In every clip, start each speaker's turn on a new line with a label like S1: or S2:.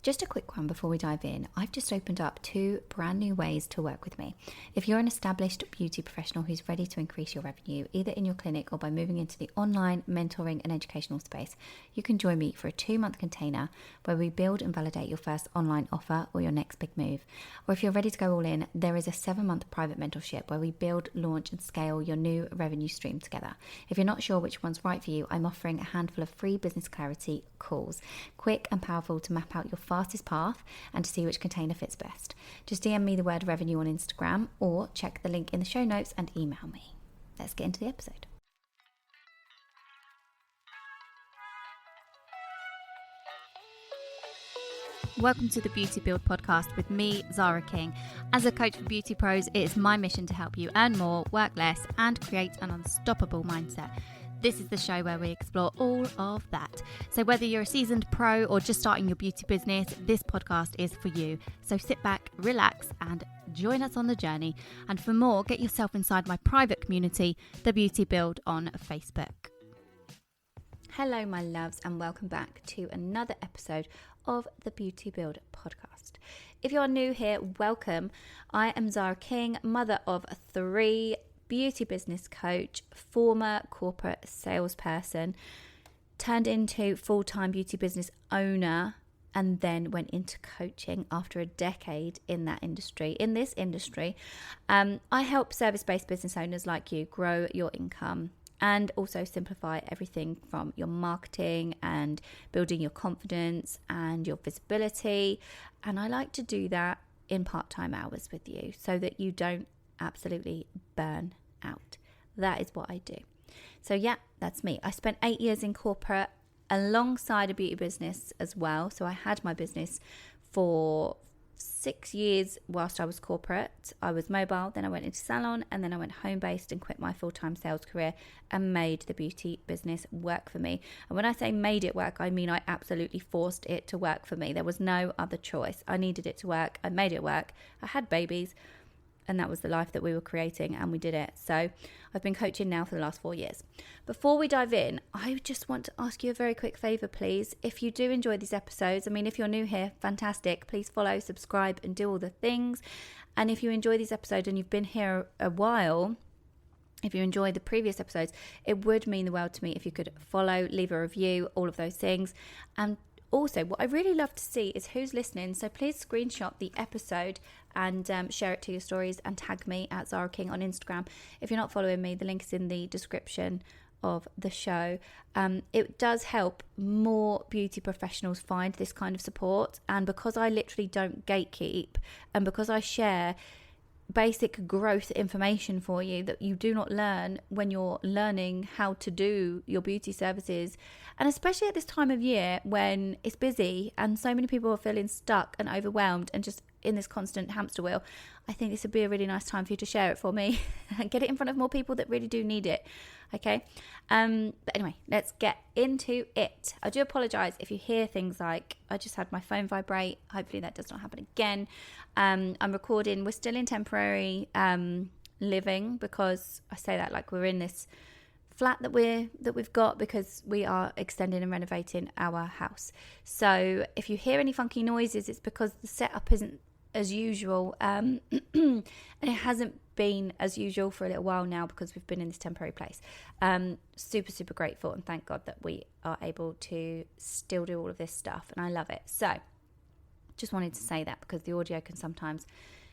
S1: Just a quick one before we dive in. I've just opened up 2 brand new ways to work with me. If you're an established beauty professional who's ready to increase your revenue, either in your clinic or by moving into the online mentoring and educational space, you can join me for a 2-month container where we build and validate your first online offer or your next big move. Or if you're ready to go all in, there is a 7-month private mentorship where we build, launch and scale your new revenue stream together. If you're not sure which one's right for you, I'm offering a handful of free business clarity calls, quick and powerful to map out your fastest path and to see which container fits best. Just DM me the word revenue on Instagram or check the link in the show notes and email me. Let's get into the episode. Welcome to the Beauty Build podcast with me, Zara King. As a coach for beauty pros, it is my mission to help you earn more, work less, and create an unstoppable mindset. This is the show where we explore all of that. So whether you're a seasoned pro or just starting your beauty business, this podcast is for you. So sit back, relax, and join us on the journey. And for more, get yourself inside my private community, The Beauty Build on Facebook. Hello, my loves, and welcome back to another episode of the Beauty Build podcast. If you're new here, welcome. I am Zara King, mother of 3, beauty business coach, former corporate salesperson, turned into full-time beauty business owner, and then went into coaching after a decade in this industry. I help service-based business owners like you grow your income and also simplify everything from your marketing and building your confidence and your visibility. And I like to do that in part-time hours with you so that you don't absolutely burn out. That is what I do. So yeah, that's me. I spent 8 years in corporate alongside a beauty business as well. So I had my business for 6 years whilst I was corporate. I was mobile, then I went into salon, and then I went home-based and quit my full-time sales career and made the beauty business work for me. And when I say made it work, I mean I absolutely forced it to work for me. There was no other choice. I needed it to work. I made it work. I had babies, and that was the life that we were creating, and we did it. So I've been coaching now for the last 4 years. Before we dive in, I just want to ask you a very quick favor, please. If you do enjoy these episodes, if you're new here, fantastic. Please follow, subscribe, and do all the things. And if you enjoy these episodes and you've been here a while, if you enjoyed the previous episodes, it would mean the world to me if you could follow, leave a review, all of those things. And also, what I really love to see is who's listening. So please screenshot the episode and share it to your stories and tag me at Zara King on Instagram. If you're not following me, the link is in the description of the show. It does help more beauty professionals find this kind of support. And because I literally don't gatekeep, and because I share basic growth information for you that you do not learn when you're learning how to do your beauty services, and especially at this time of year when it's busy and so many people are feeling stuck and overwhelmed and just in this constant hamster wheel, I think this would be a really nice time for you to share it for me and get it in front of more people that really do need it. Okay. But anyway, let's get into it. I do apologize if you hear things like I just had my phone vibrate. Hopefully that does not happen again. I'm recording. We're still in temporary living, because I say that like we're in this flat that we've got because we are extending and renovating our house. So if you hear any funky noises, it's because the setup isn't as usual, and it hasn't been as usual for a little while now because we've been in this temporary place. Super grateful, and thank God that we are able to still do all of this stuff, and I love it. So just wanted to say that because the audio can sometimes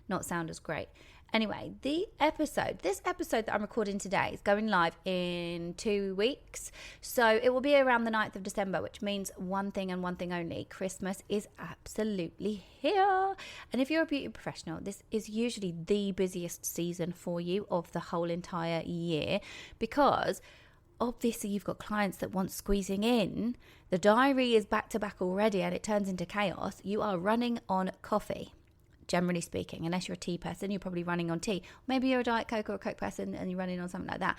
S1: not sound as great. Anyway, this episode that I'm recording today is going live in 2 weeks. So it will be around the 9th of December, which means one thing and one thing only. Christmas is absolutely here. And if you're a beauty professional, this is usually the busiest season for you of the whole entire year, because obviously you've got clients that want squeezing in. The diary is back to back already and it turns into chaos. You are running on coffee. Generally speaking, unless you're a tea person, you're probably running on tea. Maybe you're a Diet Coke or a Coke person and you're running on something like that.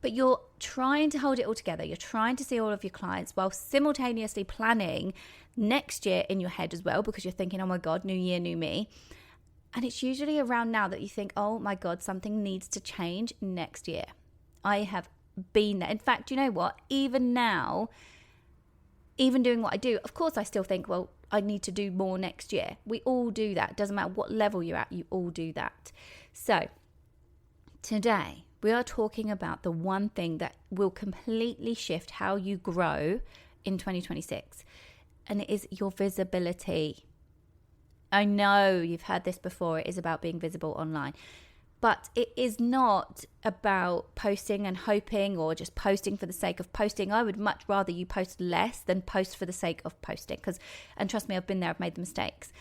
S1: But you're trying to hold it all together. You're trying to see all of your clients while simultaneously planning next year in your head as well, because you're thinking, oh my God, new year, new me. And it's usually around now that you think, oh my God, something needs to change next year. I have been there. In fact, you know what? Even now, even doing what I do, of course I still think, well, I need to do more next year. We all do that. Doesn't matter what level you're at, you all do that. So today we are talking about the one thing that will completely shift how you grow in 2026. And it is your visibility. I know you've heard this before. It is about being visible online. But it is not about posting and hoping or just posting for the sake of posting. I would much rather you post less than post for the sake of posting. And trust me, I've been there, I've made the mistakes.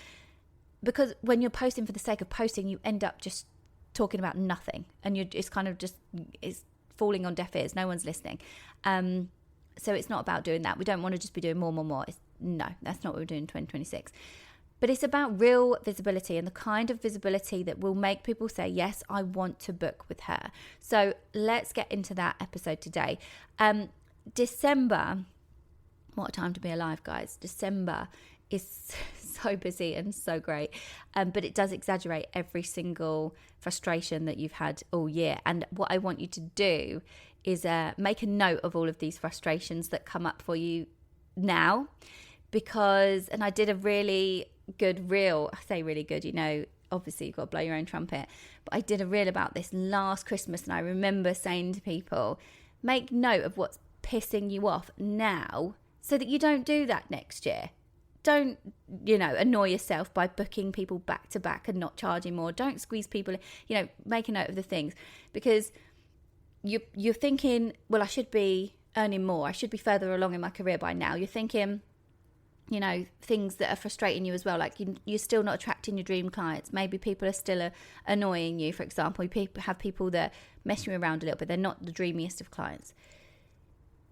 S1: Because when you're posting for the sake of posting, you end up just talking about nothing. And it's kind of just, it's falling on deaf ears. No one's listening. So it's not about doing that. We don't want to just be doing more. No, that's not what we're doing in 2026. But it's about real visibility and the kind of visibility that will make people say, yes, I want to book with her. So let's get into that episode today. December, what a time to be alive, guys. December is so busy and so great. But it does exaggerate every single frustration that you've had all year. And what I want you to do is make a note of all of these frustrations that come up for you now. And I did a really good reel. I say really good, obviously you've got to blow your own trumpet, but I did a reel about this last Christmas, and I remember saying to people, make note of what's pissing you off now so that you don't do that next year. Don't, annoy yourself by booking people back to back and not charging more. Don't squeeze people, make a note of the things, because you're thinking, well, I should be earning more. I should be further along in my career by now. You're thinking, things that are frustrating you as well. Like you're still not attracting your dream clients. Maybe people are still annoying you, for example. You have people that mess you around a little bit. They're not the dreamiest of clients.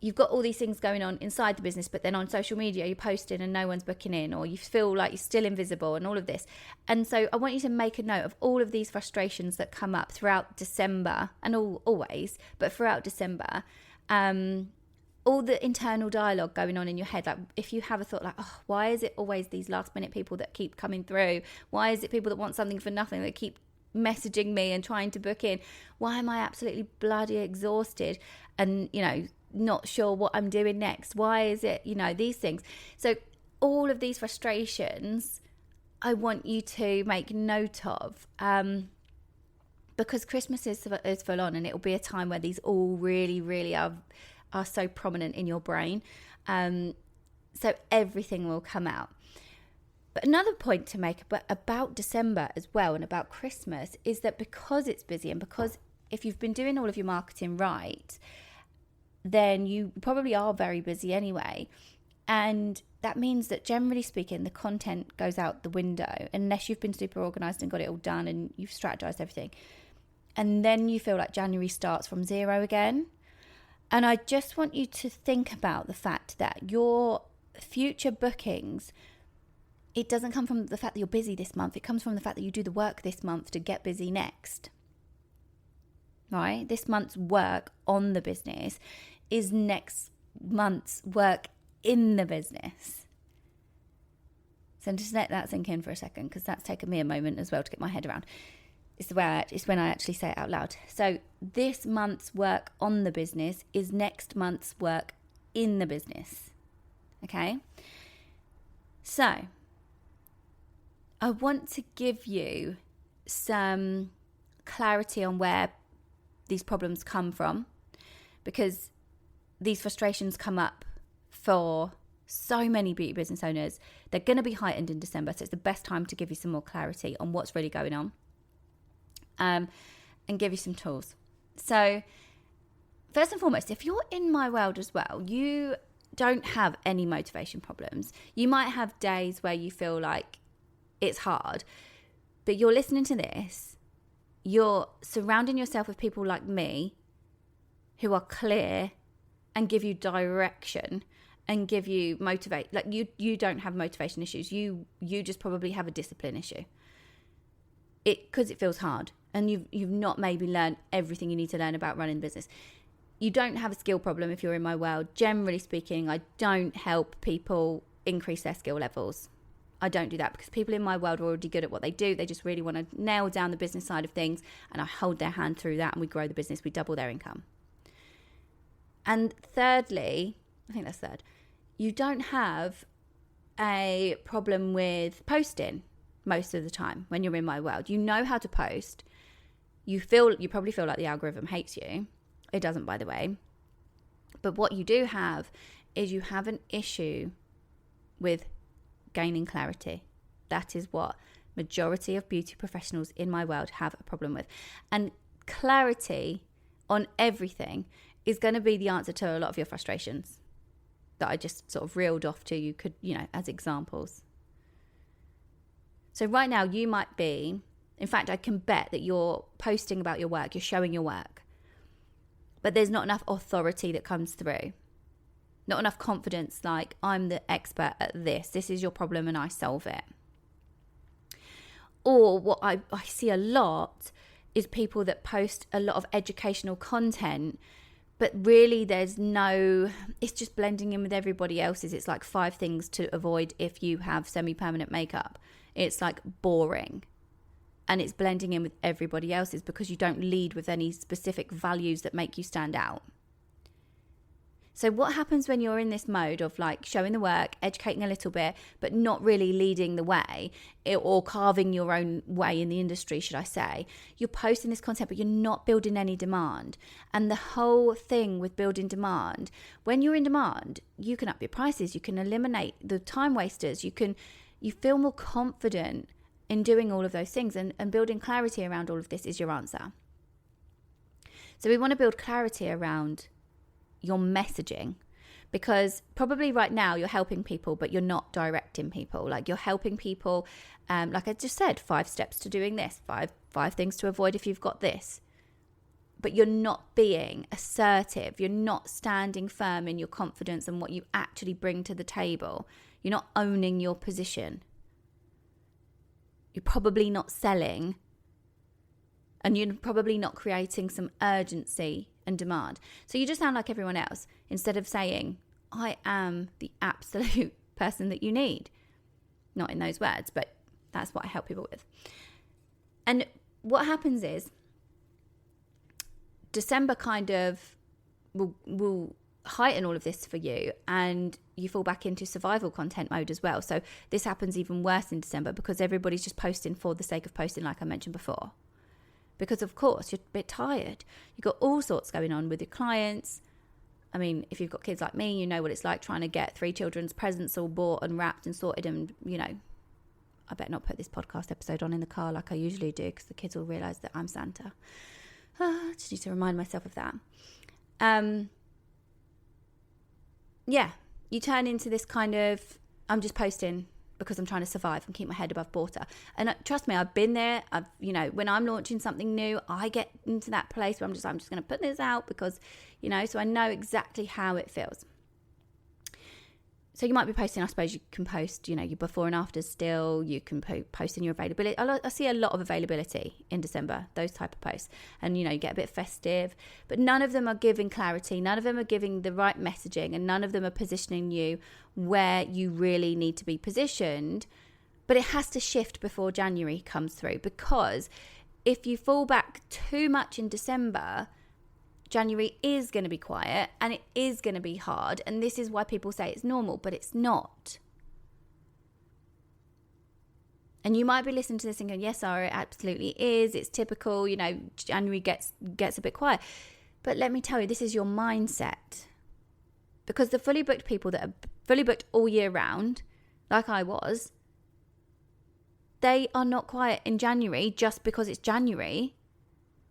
S1: You've got all these things going on inside the business, but then on social media, you're posting and no one's booking in, or you feel like you're still invisible and all of this. And so I want you to make a note of all of these frustrations that come up throughout December, and always, but throughout December. All the internal dialogue going on in your head. Like if you have a thought like, oh, why is it always these last minute people that keep coming through? Why is it people that want something for nothing that keep messaging me and trying to book in? Why am I absolutely bloody exhausted and, not sure what I'm doing next? Why is it, these things? So all of these frustrations, I want you to make note of, because Christmas is full on, and it will be a time where these all really, really are so prominent in your brain. So everything will come out. But another point to make about December as well, and about Christmas, is that because it's busy, and because if you've been doing all of your marketing right, then you probably are very busy anyway. And that means that generally speaking, the content goes out the window unless you've been super organized and got it all done and you've strategized everything. And then you feel like January starts from zero again. And I just want you to think about the fact that your future bookings, it doesn't come from the fact that you're busy this month. It comes from the fact that you do the work this month to get busy next. Right? This month's work on the business is next month's work in the business. So just let that sink in for a second, because that's taken me a moment as well to get my head around. It's when I actually say it out loud. So this month's work on the business is next month's work in the business. Okay? So I want to give you some clarity on where these problems come from, because these frustrations come up for so many beauty business owners. They're going to be heightened in December. So it's the best time to give you some more clarity on what's really going on. And give you some tools. So first and foremost, if you're in my world as well, you don't have any motivation problems. You might have days where you feel like it's hard, but you're listening to this, you're surrounding yourself with people like me who are clear and give you direction and give you motivate. Like you don't have motivation issues. You just probably have a discipline issue. Because it feels hard, and you've not maybe learned everything you need to learn about running the business. You don't have a skill problem if you're in my world. Generally speaking, I don't help people increase their skill levels. I don't do that because people in my world are already good at what they do. They just really want to nail down the business side of things, and I hold their hand through that, and we grow the business. We double their income. And thirdly, I think that's third, you don't have a problem with posting most of the time when you're in my world. You know how to post. You probably feel like the algorithm hates you. It doesn't, by the way. But what you do have is you have an issue with gaining clarity. That is what majority of beauty professionals in my world have a problem with. And clarity on everything is going to be the answer to a lot of your frustrations that I just sort of reeled off to you, as examples. So right now you might be, in fact, I can bet that you're posting about your work, you're showing your work, but there's not enough authority that comes through. Not enough confidence, like, I'm the expert at this. This is your problem and I solve it. Or what I see a lot is people that post a lot of educational content, but really it's just blending in with everybody else's. It's like 5 things to avoid if you have semi-permanent makeup. It's like boring. And it's blending in with everybody else's because you don't lead with any specific values that make you stand out. So what happens when you're in this mode of like showing the work, educating a little bit, but not really leading the way or carving your own way in the industry, should I say? You're posting this content, but you're not building any demand. And the whole thing with building demand, when you're in demand, you can up your prices, you can eliminate the time wasters, you feel more confident in doing all of those things, and building clarity around all of this is your answer. So we want to build clarity around your messaging, because probably right now you're helping people, but you're not directing people. Like, you're helping people, like I just said, 5 steps to doing this, five things to avoid if you've got this. But you're not being assertive. You're not standing firm in your confidence and what you actually bring to the table. You're not owning your position. You're probably not selling, and you're probably not creating some urgency and demand. So you just sound like everyone else instead of saying, I am the absolute person that you need. Not in those words, but that's what I help people with. And what happens is December kind of will heighten all of this for you, and you fall back into survival content mode as well. So this happens even worse in December because everybody's just posting for the sake of posting, like I mentioned before. Because of course you're a bit tired. You've got all sorts going on with your clients. I mean, if you've got kids like me, you know what it's like trying to get 3 children's presents all bought and wrapped and sorted, and I better not put this podcast episode on in the car like I usually do, because the kids will realise that I'm Santa. I just need to remind myself of that. You turn into this kind of, I'm just posting because I'm trying to survive and keep my head above water. And trust me, I've been there. When I'm launching something new, I get into that place where I'm just going to put this out because, so I know exactly how it feels. So you might be posting, I suppose you can post, your before and after still. You can post in your availability. I see a lot of availability in December, those type of posts. And, you get a bit festive. But none of them are giving clarity. None of them are giving the right messaging. And none of them are positioning you where you really need to be positioned. But it has to shift before January comes through. Because if you fall back too much in December, January is going to be quiet and it is going to be hard. And this is why people say it's normal, but it's not. And you might be listening to this and going, yes, Sarah, it absolutely is. It's typical, January gets a bit quiet. But let me tell you, this is your mindset. Because the fully booked people that are fully booked all year round, like I was, they are not quiet in January just because it's January.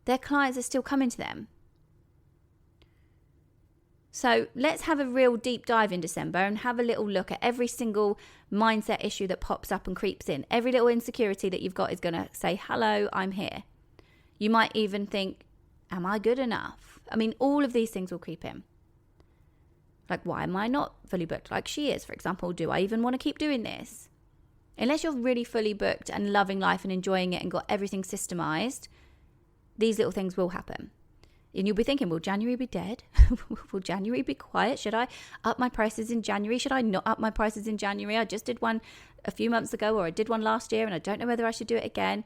S1: Their clients are still coming to them. So let's have a real deep dive in December and have a little look at every single mindset issue that pops up and creeps in. Every little insecurity that you've got is going to say, hello, I'm here. You might even think, am I good enough? I mean, all of these things will creep in. Like, why am I not fully booked like she is, for example? Do I even want to keep doing this? Unless you're really fully booked and loving life and enjoying it and got everything systemized, these little things will happen. And you'll be thinking, will January be dead? Will January be quiet? Should I up my prices in January? Should I not up my prices in January? I just did one a few months ago, or I did one last year, and I don't know whether I should do it again.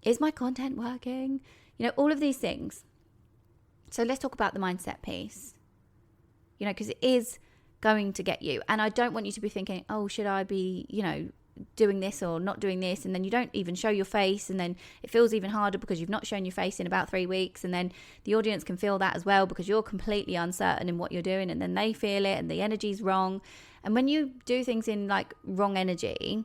S1: Is my content working? All of these things. So let's talk about the mindset piece. Because it is going to get you. And I don't want you to be thinking, oh, should I be, doing this or not doing this? And then you don't even show your face. And then it feels even harder because you've not shown your face in about 3 weeks. And then the audience can feel that as well because you're completely uncertain in what you're doing. And then they feel it and the energy's wrong. And when you do things in like wrong energy,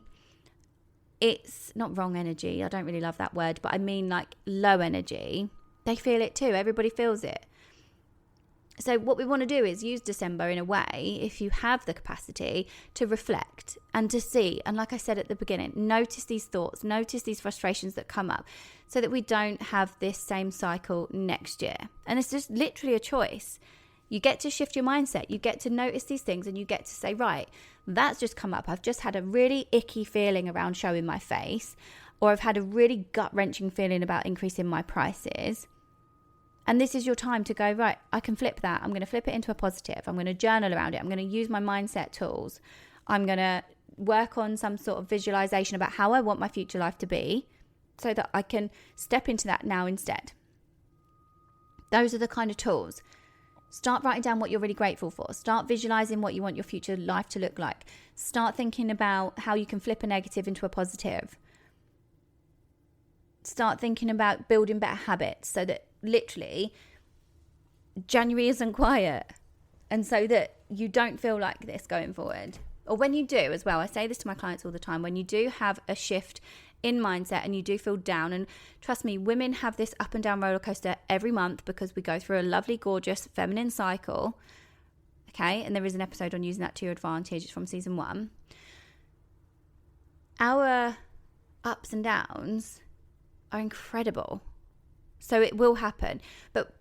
S1: it's not wrong energy. I don't really love that word, but I mean like low energy. They feel it too. Everybody feels it. So what we want to do is use December in a way, if you have the capacity, to reflect and to see. And like I said at the beginning, notice these thoughts, notice these frustrations that come up so that we don't have this same cycle next year. And it's just literally a choice. You get to shift your mindset. You get to notice these things and you get to say, right, that's just come up. I've just had a really icky feeling around showing my face, or I've had a really gut-wrenching feeling about increasing my prices. And this is your time to go, right, I can flip that. I'm going to flip it into a positive. I'm going to journal around it. I'm going to use my mindset tools. I'm going to work on some sort of visualization about how I want my future life to be so that I can step into that now instead. Those are the kind of tools. Start writing down what you're really grateful for. Start visualizing what you want your future life to look like. Start thinking about how you can flip a negative into a positive. Start thinking about building better habits so that literally January isn't quiet, and so that you don't feel like this going forward. Or when you do as well, I say this to my clients all the time, when you do have a shift in mindset and you do feel down, and trust me, women have this up and down roller coaster every month because we go through a lovely, gorgeous feminine cycle. Okay, and there is an episode on using that to your advantage. It's from season 1. Our ups and downs are incredible. So it will happen. But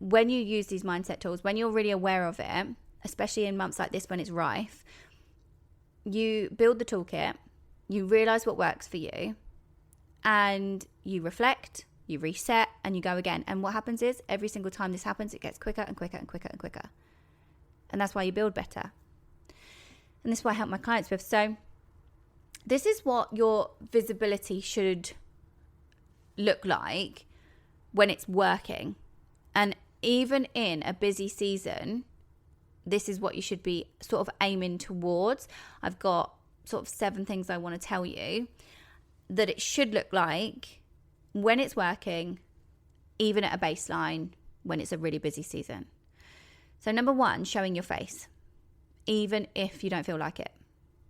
S1: when you use these mindset tools, when you're really aware of it, especially in months like this when it's rife, you build the toolkit, you realize what works for you, and you reflect, you reset, and you go again. And what happens is every single time this happens, it gets quicker and quicker and quicker and quicker. And that's why you build better. And this is what I help my clients with. So this is what your visibility should look like when it's working. And even in a busy season, this is what you should be sort of aiming towards. I've got sort of 7 things I want to tell you that it should look like when it's working, even at a baseline when it's a really busy season. So number 1, showing your face, even if you don't feel like it,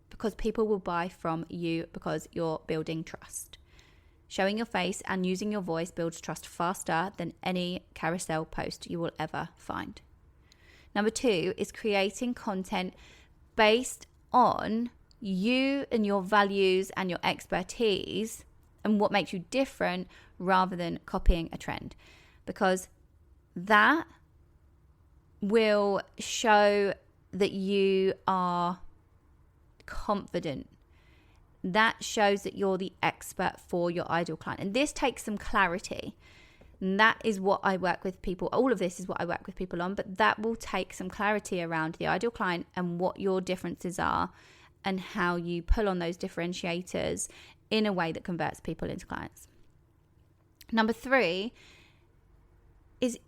S1: because people will buy from you because you're building trust. Showing your face and using your voice builds trust faster than any carousel post you will ever find. Number 2 is creating content based on you and your values and your expertise and what makes you different rather than copying a trend, because that will show that you are confident. That shows that you're the expert for your ideal client. And this takes some clarity. And that is what I work with people. All of this is what I work with people on. But that will take some clarity around the ideal client and what your differences are and how you pull on those differentiators in a way that converts people into clients. Number 3 is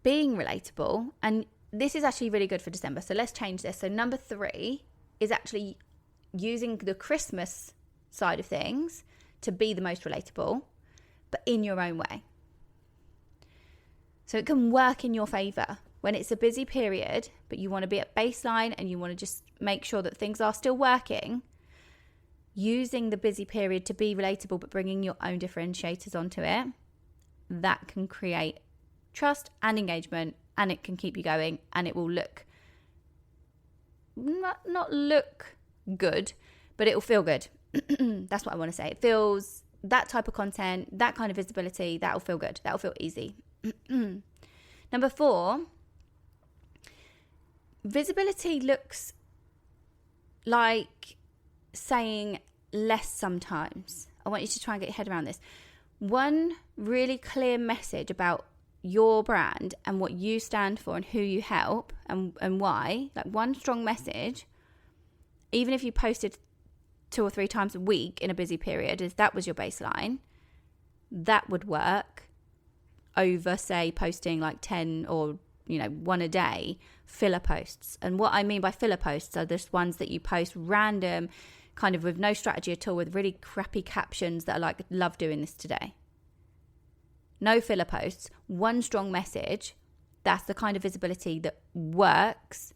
S1: being relatable. And this is actually really good for December. So let's change this. So number 3 is actually using the Christmas side of things to be the most relatable, but in your own way. So it can work in your favor when it's a busy period, but you want to be at baseline and you want to just make sure that things are still working. Using the busy period to be relatable, but bringing your own differentiators onto it, that can create trust and engagement, and it can keep you going, and it will look not look good, but it will feel good. That's what I want to say. It feels, that type of content, that kind of visibility, that will feel good. That will feel easy. Number 4, visibility looks like saying less sometimes. I want you to try and get your head around this. One really clear message about your brand and what you stand for and who you help and why, like one strong message, even if you posted 2 or 3 times a week in a busy period, if that was your baseline, that would work over, say, posting like 10 or one a day, filler posts. And what I mean by filler posts are just ones that you post random, kind of with no strategy at all, with really crappy captions that are like, love doing this today. No filler posts, one strong message. That's the kind of visibility that works,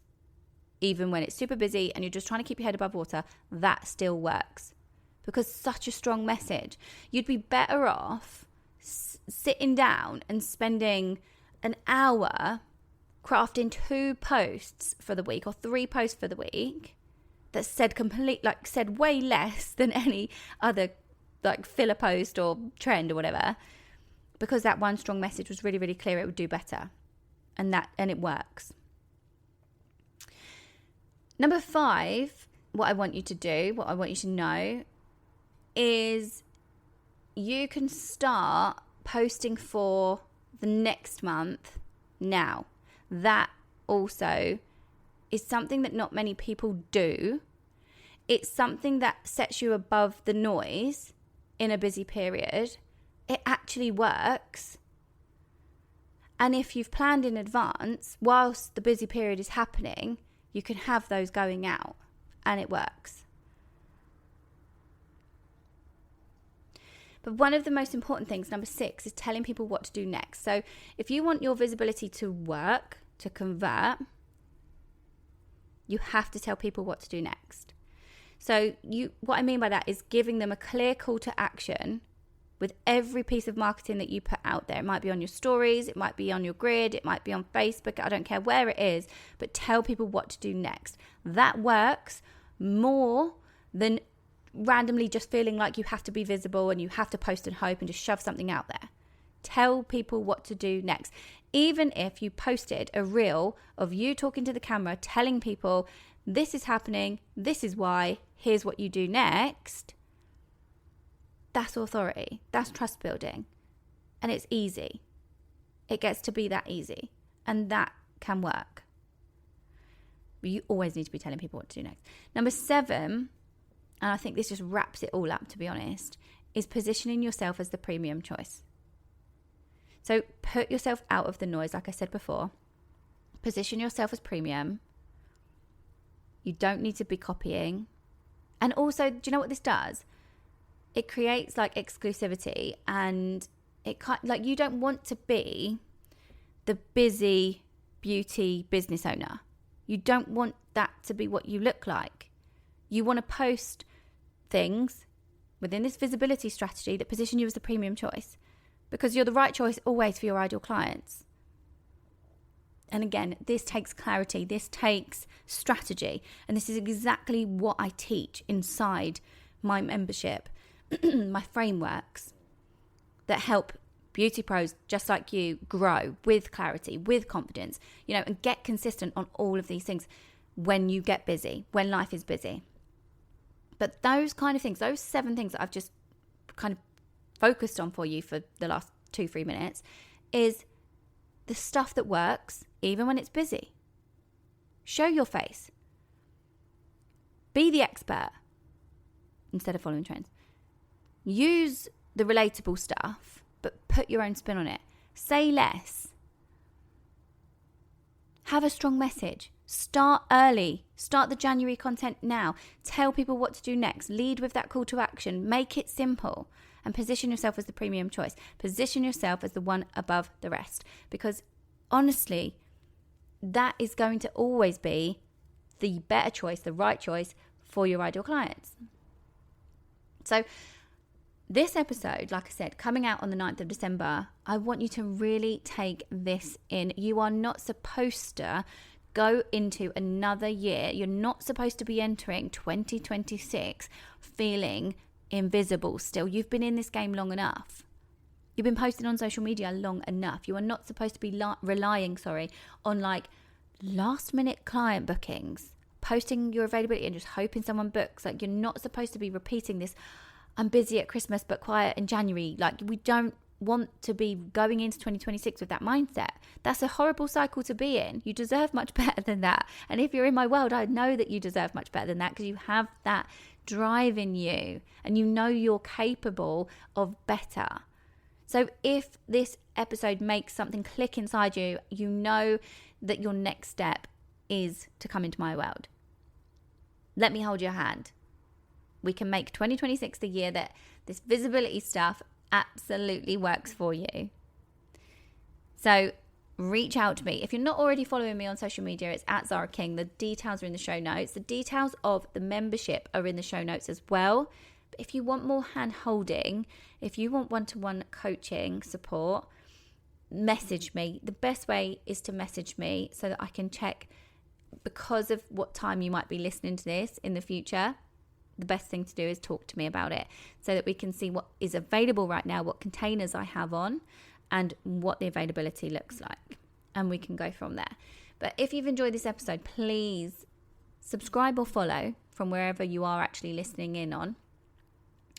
S1: even when it's super busy and you're just trying to keep your head above water. That still works, because such a strong message. You'd be better off sitting down and spending an hour crafting 2 posts for the week or 3 posts for the week that said way less than any other like filler post or trend or whatever, because that one strong message was really, really clear. It would do better, and it works. Number 5, what I want you to know is you can start posting for the next month now. That also is something that not many people do. It's something that sets you above the noise in a busy period. It actually works. And if you've planned in advance, whilst the busy period is happening, you can have those going out, and it works. But one of the most important things, number 6, is telling people what to do next. So if you want your visibility to work, to convert, you have to tell people what to do next. So what I mean by that is giving them a clear call to action with every piece of marketing that you put out there. It might be on your stories, it might be on your grid, it might be on Facebook, I don't care where it is, but tell people what to do next. That works more than randomly just feeling like you have to be visible and you have to post and hope and just shove something out there. Tell people what to do next. Even if you posted a reel of you talking to the camera, telling people, this is happening, this is why, here's what you do next. That's authority. That's trust building. And it's easy. It gets to be that easy. And that can work. But you always need to be telling people what to do next. Number 7, and I think this just wraps it all up, to be honest, is positioning yourself as the premium choice. So put yourself out of the noise, like I said before. Position yourself as premium. You don't need to be copying. And also, do you know what this does? It creates like exclusivity, and it like you don't want to be the busy beauty business owner. You don't want that to be what you look like. You want to post things within this visibility strategy that position you as the premium choice, because you're the right choice always for your ideal clients. And again, this takes clarity, this takes strategy, and this is exactly what I teach inside my membership, my frameworks that help beauty pros just like you grow with clarity, with confidence, and get consistent on all of these things when you get busy, when life is busy. But those kind of things, those 7 things that I've just kind of focused on for you for the last 2-3 minutes, is the stuff that works even when it's busy. Show your face. Be the expert instead of following trends. Use the relatable stuff, but put your own spin on it. Say less. Have a strong message. Start early. Start the January content now. Tell people what to do next. Lead with that call to action. Make it simple. And position yourself as the premium choice. Position yourself as the one above the rest. Because honestly, that is going to always be the better choice, the right choice for your ideal clients. So this episode, like I said, coming out on the 9th of December, I want you to really take this in. You are not supposed to go into another year. You're not supposed to be entering 2026 feeling invisible still. You've been in this game long enough. You've been posting on social media long enough. You are not supposed to be relying on like last minute client bookings, posting your availability and just hoping someone books. Like, you're not supposed to be repeating this, I'm busy at Christmas but quiet in January. Like, we don't want to be going into 2026 with that mindset. That's a horrible cycle to be in. You deserve much better than that. And if you're in my world, I know that you deserve much better than that, because you have that drive in you and you know you're capable of better. So if this episode makes something click inside you, you know that your next step is to come into my world. Let me hold your hand. We can make 2026 the year that this visibility stuff absolutely works for you. So reach out to me. If you're not already following me on social media, it's at Zara King. The details are in the show notes. The details of the membership are in the show notes as well. But if you want more hand holding, if you want one-to-one coaching support, message me. The best way is to message me so that I can check, because of what time you might be listening to this in the future. The best thing to do is talk to me about it so that we can see what is available right now, what containers I have on, and what the availability looks like. And we can go from there. But if you've enjoyed this episode, please subscribe or follow from wherever you are actually listening in on.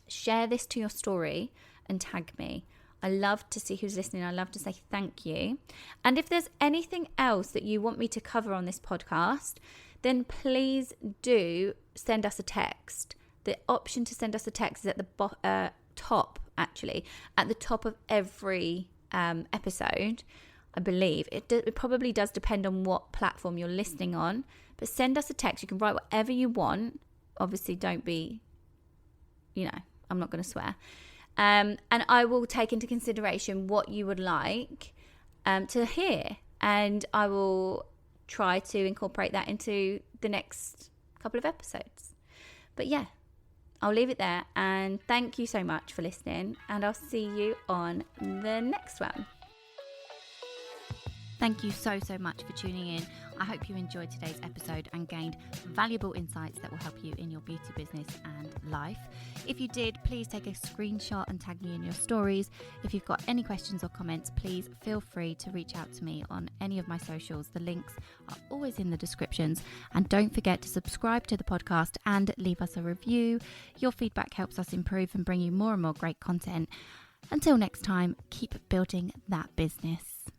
S1: Share this to your story and tag me. I love to see who's listening. I love to say thank you. And if there's anything else that you want me to cover on this podcast, then please do send us a text. The option to send us a text is at the top, actually, at the top of every episode, I believe. It probably does depend on what platform you're listening on, but send us a text. You can write whatever you want. Obviously, don't be, I'm not going to swear. And I will take into consideration what you would like to hear. And I will try to incorporate that into the next couple of episodes. But yeah, I'll leave it there. And thank you so much for listening. And I'll see you on the next one. Thank you so much for tuning in. I hope you enjoyed today's episode and gained valuable insights that will help you in your beauty business and life. If you did, please take a screenshot and tag me in your stories. If you've got any questions or comments, please feel free to reach out to me on any of my socials. The links are always in the descriptions. And don't forget to subscribe to the podcast and leave us a review. Your feedback helps us improve and bring you more and more great content. Until next time, keep building that business.